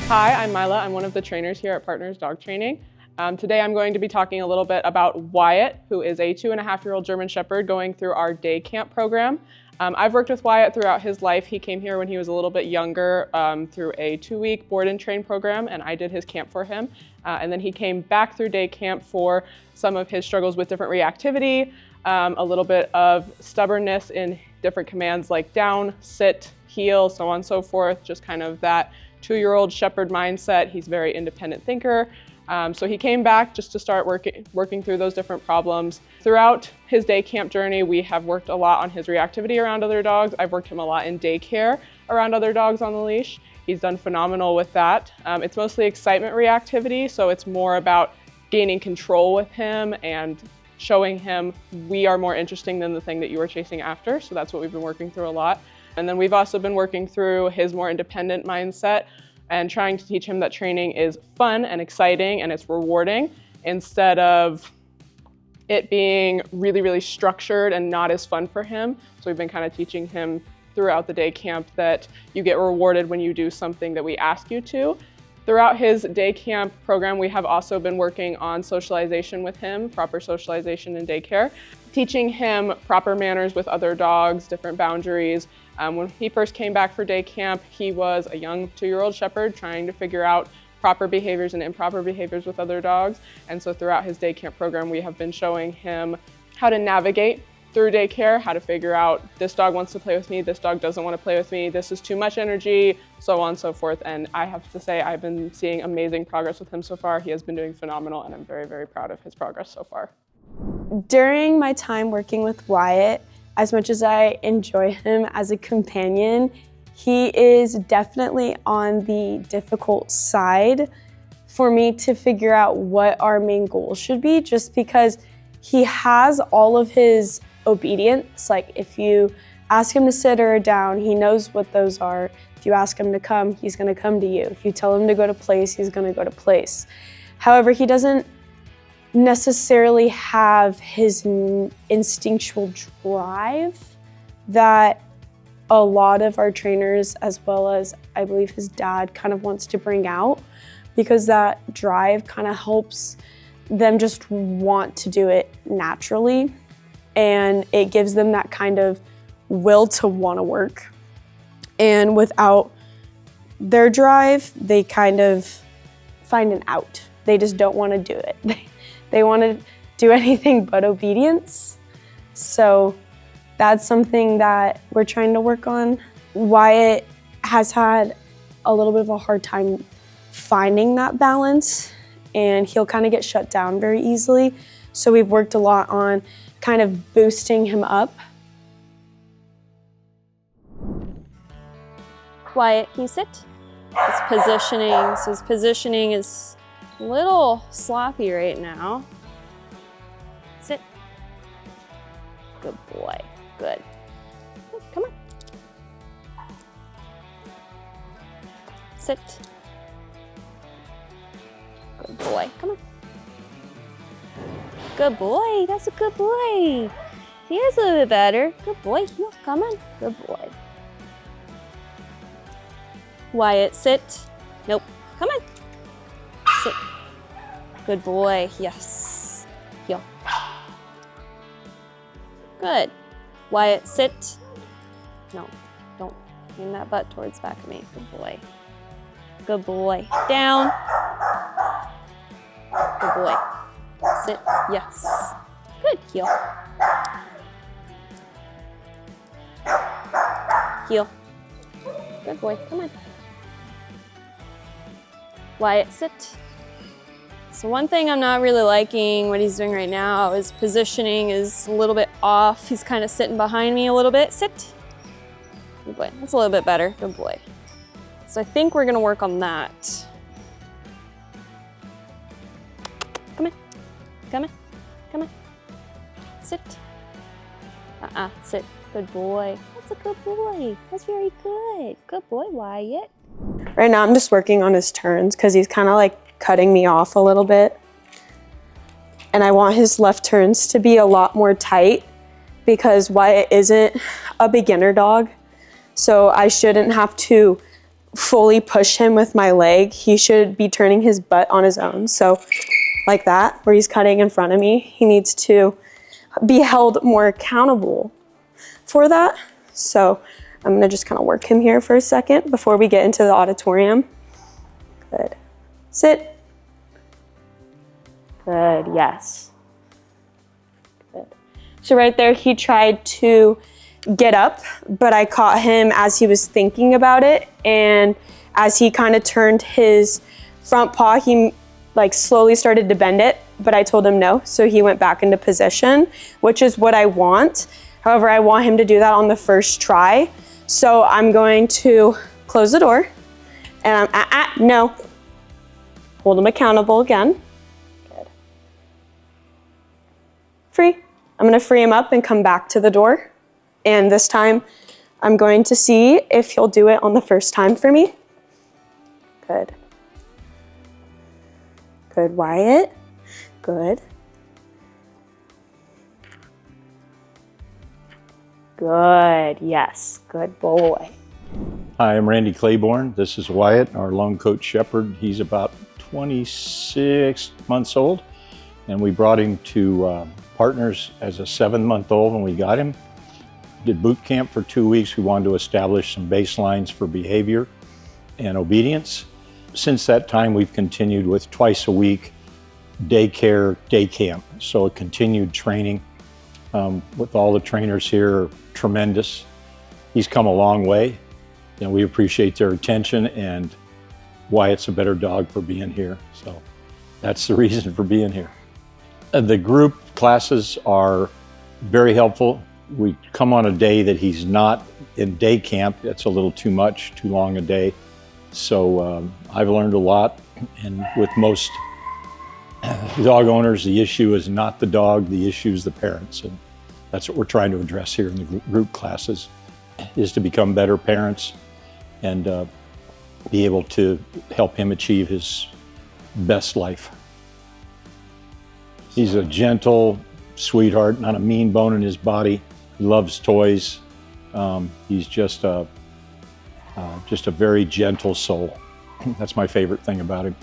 Hi, I'm Mila. I'm one of the trainers here at Partners Dog Training. Today I'm going to be talking a little bit about Wyatt, who is a 2.5-year-old German Shepherd going through our DayCamp program. I've worked with Wyatt throughout his life. He came here when he was a little bit younger through a 2-week board and train program, and I did his camp for him. And then he came back through DayCamp for some of his struggles with different reactivity, a little bit of stubbornness in different commands like down, sit, heel, so on and so forth, just kind of that 2-year-old Shepherd mindset. He's a very independent thinker. So he came back just to start working through those different problems. Throughout his DayCamp journey, we have worked a lot on his reactivity around other dogs. I've worked him a lot in daycare around other dogs on the leash. He's done phenomenal with that. It's mostly excitement reactivity, so it's more about gaining control with him and showing him we are more interesting than the thing that you were chasing after. So that's what we've been working through a lot. And then we've also been working through his more independent mindset and trying to teach him that training is fun and exciting and it's rewarding instead of it being really, really structured and not as fun for him. So we've been kind of teaching him throughout the DayCamp that you get rewarded when you do something that we ask you to. Throughout his DayCamp program, we have also been working on socialization with him, proper socialization in daycare, teaching him proper manners with other dogs, different boundaries. When he first came back for DayCamp, he was a young 2-year-old Shepherd trying to figure out proper behaviors and improper behaviors with other dogs. And so throughout his DayCamp program, we have been showing him how to navigate through daycare, how to figure out this dog wants to play with me, this dog doesn't want to play with me, this is too much energy, so on and so forth. And I have to say, I've been seeing amazing progress with him so far. He has been doing phenomenal, and I'm very, very proud of his progress so far. During my time working with Wyatt, as much as I enjoy him as a companion, he is definitely on the difficult side for me to figure out what our main goal should be, just because he has all of his obedience. Like if you ask him to sit or down, he knows what those are. If you ask him to come, he's gonna come to you. If you tell him to go to place, he's gonna go to place. However, he doesn't necessarily have his instinctual drive that a lot of our trainers, as well as I believe his dad, kind of wants to bring out, because that drive kind of helps them just want to do it naturally, and it gives them that kind of will to want to work. And without their drive, they kind of find an out. They just don't want to do it. They want to do anything but obedience. So that's something that we're trying to work on. Wyatt has had a little bit of a hard time finding that balance, and he'll kind of get shut down very easily. So we've worked a lot on kind of boosting him up. Wyatt, can you sit? His positioning, so his positioning is a little sloppy right now. Sit. Good boy, good. Come on. Sit. Good boy, come on. Good boy, that's a good boy. He is a little bit better. Good boy, come on, good boy. Wyatt, sit. Nope, come on. Sit. Good boy, yes. Heel. Good. Wyatt, sit. No, don't aim that butt towards the back of me. Good boy. Good boy. Down. Good boy. Sit. Yes. Good. Heel. Heel. Good boy. Come on. Wyatt, sit. So one thing I'm not really liking what he's doing right now is positioning is a little bit off. He's kind of sitting behind me a little bit. Sit. Good boy. That's a little bit better. Good boy. So I think we're going to work on that. Come on. Come on. Come on. Sit. Sit. Good boy. That's a good boy. That's very good. Good boy, Wyatt. Right now I'm just working on his turns because he's kind of like cutting me off a little bit. And I want his left turns to be a lot more tight because Wyatt isn't a beginner dog. So I shouldn't have to fully push him with my leg. He should be turning his butt on his own. So like that, where he's cutting in front of me, he needs to be held more accountable for that. So I'm gonna just kind of work him here for a second before we get into the auditorium. Good. Sit. Good, yes. Good. So right there, he tried to get up, but I caught him as he was thinking about it. And as he kind of turned his front paw, he like slowly started to bend it, but I told him no. So he went back into position, which is what I want. However, I want him to do that on the first try. So I'm going to close the door and I'm no. Hold him accountable again. Good. Free. I'm gonna free him up and come back to the door. And this time I'm going to see if he'll do it on the first time for me. Good. Good, Wyatt. Good. Good, yes, good boy. Hi, I'm Randy Claiborne. This is Wyatt, our lone coat shepherd. He's about 26 months old, and we brought him to Partners as a 7-month-old when we got him. Did boot camp for 2 weeks. We wanted to establish some baselines for behavior and obedience. Since that time, we've continued with twice a week daycare, day camp. So a continued training with all the trainers here are tremendous. He's come a long way, and we appreciate their attention, and Wyatt's a better dog for being here. So that's the reason for being here. The group classes are very helpful. We come on a day that he's not in day camp. It's a little too much, too long a day. So I've learned a lot, and with most dog owners, the issue is not the dog, the issue is the parents. And that's what we're trying to address here in the group classes, is to become better parents and be able to help him achieve his best life. He's a gentle sweetheart, not a mean bone in his body. He loves toys. He's just a very gentle soul. That's my favorite thing about him.